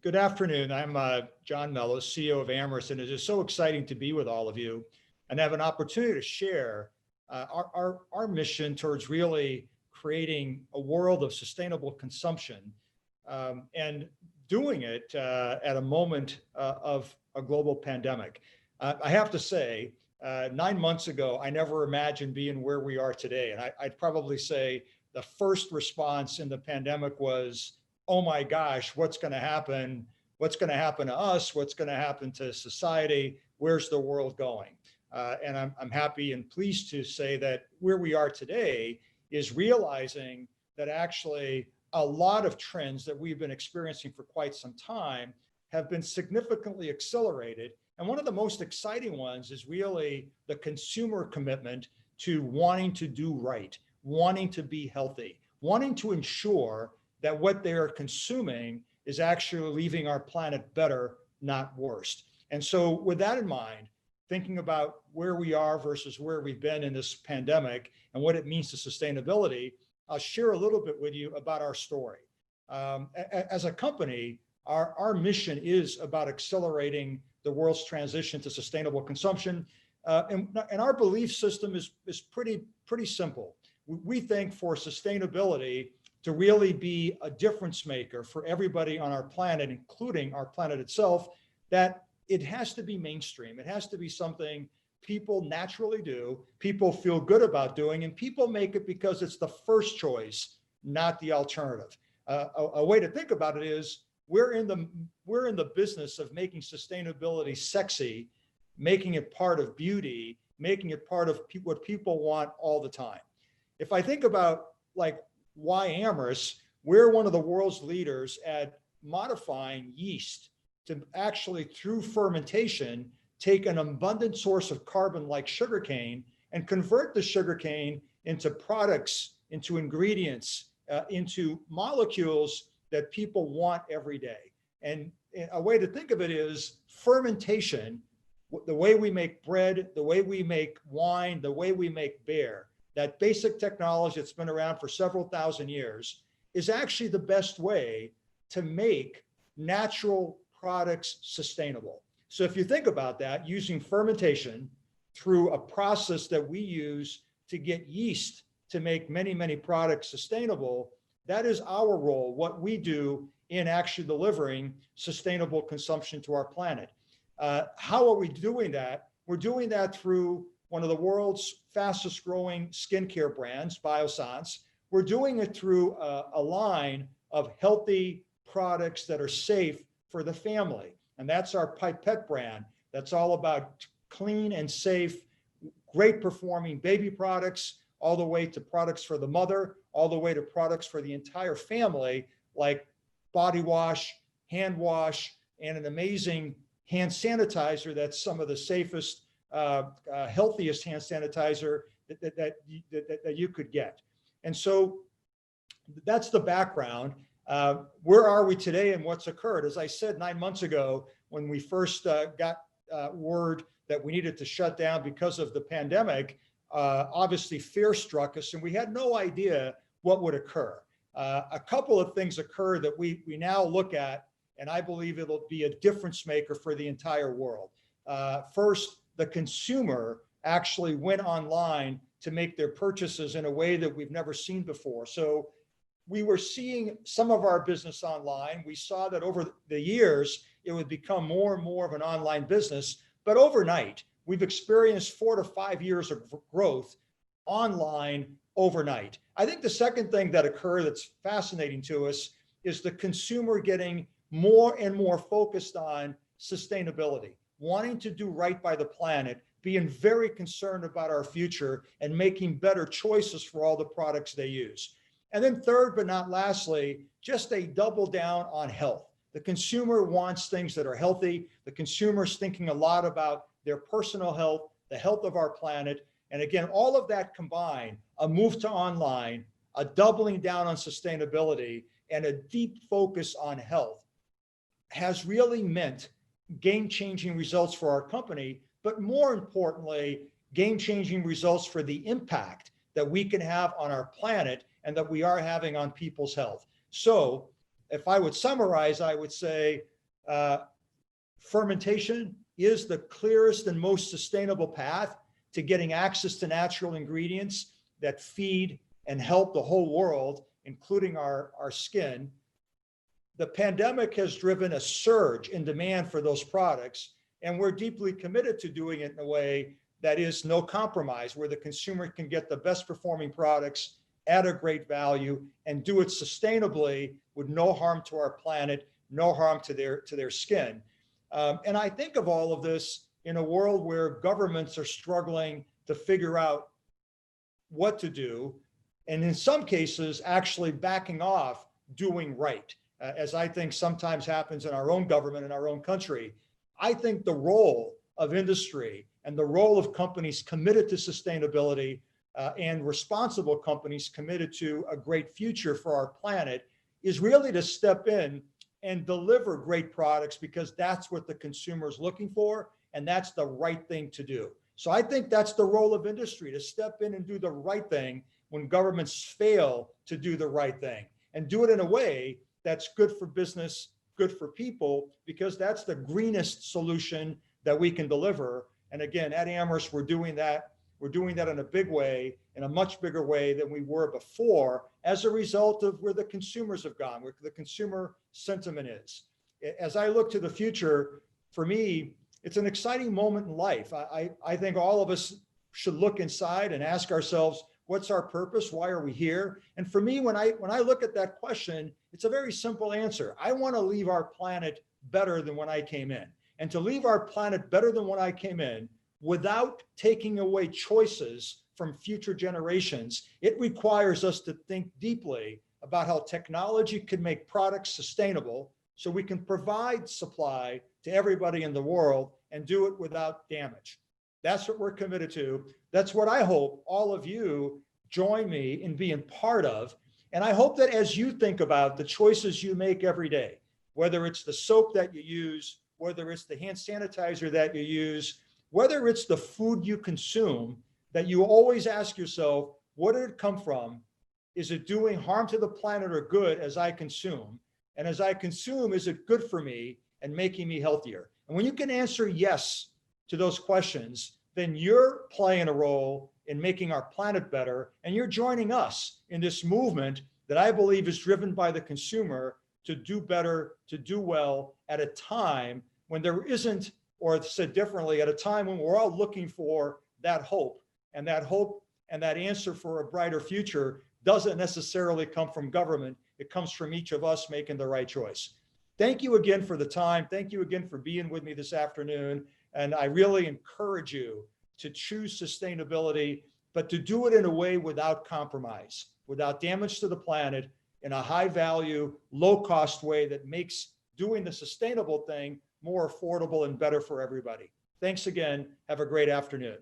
Good afternoon. I'm John Melo, CEO of Amyris, and it is so exciting to be with all of you and have an opportunity to share our mission towards really creating a world of sustainable consumption and doing it at a moment of a global pandemic. I have to say, 9 months ago, I never imagined being where we are today. And I'd probably say the first response in the pandemic was, oh my gosh, what's going to happen? What's going to happen to us? What's going to happen to society? Where's the world going? And I'm happy and pleased to say that where we are today is realizing that actually a lot of trends that we've been experiencing for quite some time have been significantly accelerated. And one of the most exciting ones is really the consumer commitment to wanting to do right, wanting to be healthy, wanting to ensure that what they are consuming is actually leaving our planet better, not worse. And so with that in mind, thinking about where we are versus where we've been in this pandemic and what it means to sustainability, I'll share a little bit with you about our story. As a company, our mission is about accelerating the world's transition to sustainable consumption. And our belief system is pretty simple. We think for sustainability to really be a difference maker for everybody on our planet, including our planet itself, that it has to be mainstream. It has to be something people naturally do, people feel good about doing, and people make it because it's the first choice, not the alternative. A way to think about it is we're in the business of making sustainability sexy, making it part of beauty, making it part of what people want all the time. If I think about like why Amyris, we're one of the world's leaders at modifying yeast to actually, through fermentation, take an abundant source of carbon like sugarcane and convert the sugarcane into products, into ingredients, into molecules that people want every day. And a way to think of it is fermentation, the way we make bread, the way we make wine, the way we make beer, that basic technology that's been around for several thousand years is actually the best way to make natural products sustainable. So if you think about that, using fermentation through a process that we use to get yeast to make many, many products sustainable, that is our role, what we do in actually delivering sustainable consumption to our planet. How are we doing that? We're doing that through one of the world's fastest growing skincare brands, Biossance. We're doing it through a line of healthy products that are safe for the family. And that's our Pipette brand. That's all about clean and safe, great performing baby products, all the way to products for the mother, all the way to products for the entire family, like body wash, hand wash, and an amazing hand sanitizer that's some of the safest, healthiest hand sanitizer that you could get. And so that's the background. Where are we today and what's occurred? As I said 9 months ago, when we first got word that we needed to shut down because of the pandemic, obviously fear struck us and we had no idea what would occur. A couple of things occurred that we now look at, and I believe it'll be a difference maker for the entire world. First, the consumer actually went online to make their purchases in a way that we've never seen before. So we were seeing some of our business online. We saw that over the years, it would become more and more of an online business. But overnight, we've experienced 4 to 5 years of growth online overnight. I think the second thing that occurred that's fascinating to us is the consumer getting more and more focused on sustainability, wanting to do right by the planet, being very concerned about our future and making better choices for all the products they use. And then third, but not lastly, just a double down on health. The consumer wants things that are healthy. The consumer's thinking a lot about their personal health, the health of our planet. And again, all of that combined, a move to online, a doubling down on sustainability, and a deep focus on health has really meant game-changing results for our company, but more importantly, game-changing results for the impact that we can have on our planet and that we are having on people's health. So if I would summarize, I would say fermentation is the clearest and most sustainable path to getting access to natural ingredients that feed and help the whole world, including our skin. The pandemic has driven a surge in demand for those products, and we're deeply committed to doing it in a way that is no compromise, where the consumer can get the best performing products at a great value and do it sustainably with no harm to our planet, no harm to their skin. And I think of all of this in a world where governments are struggling to figure out what to do, and in some cases, actually backing off doing right, as I think sometimes happens in our own government, in our own country. I think the role of industry and the role of companies committed to sustainability and responsible companies committed to a great future for our planet is really to step in and deliver great products, because that's what the consumer is looking for, and that's the right thing to do. So I think that's the role of industry, to step in and do the right thing when governments fail to do the right thing, and do it in a way that's good for business, good for people, because that's the greenest solution that we can deliver. And again, at Amyris, we're doing that. We're doing that in a big way, in a much bigger way than we were before, as a result of where the consumers have gone, where the consumer sentiment is. As I look to the future, for me, it's an exciting moment in life. I think all of us should look inside and ask ourselves, what's our purpose? Why are we here? And for me, when I look at that question, it's a very simple answer. I want to leave our planet better than when I came in. And to leave our planet better than when I came in, without taking away choices from future generations, it requires us to think deeply about how technology can make products sustainable so we can provide supply to everybody in the world and do it without damage. That's what we're committed to. That's what I hope all of you join me in being part of. And I hope that as you think about the choices you make every day, whether it's the soap that you use, whether it's the hand sanitizer that you use, whether it's the food you consume, that you always ask yourself, what did it come from? Is it doing harm to the planet or good as I consume? And as I consume, is it good for me and making me healthier? And when you can answer yes to those questions, then you're playing a role in making our planet better. And you're joining us in this movement that I believe is driven by the consumer to do better, to do well at a time when there isn't, or said differently, at a time when we're all looking for that hope. And that answer for a brighter future doesn't necessarily come from government. It comes from each of us making the right choice. Thank you again for the time. Thank you again for being with me this afternoon. And I really encourage you to choose sustainability, but to do it in a way without compromise, without damage to the planet, in a high value, low cost way that makes doing the sustainable thing more affordable and better for everybody. Thanks again. Have a great afternoon.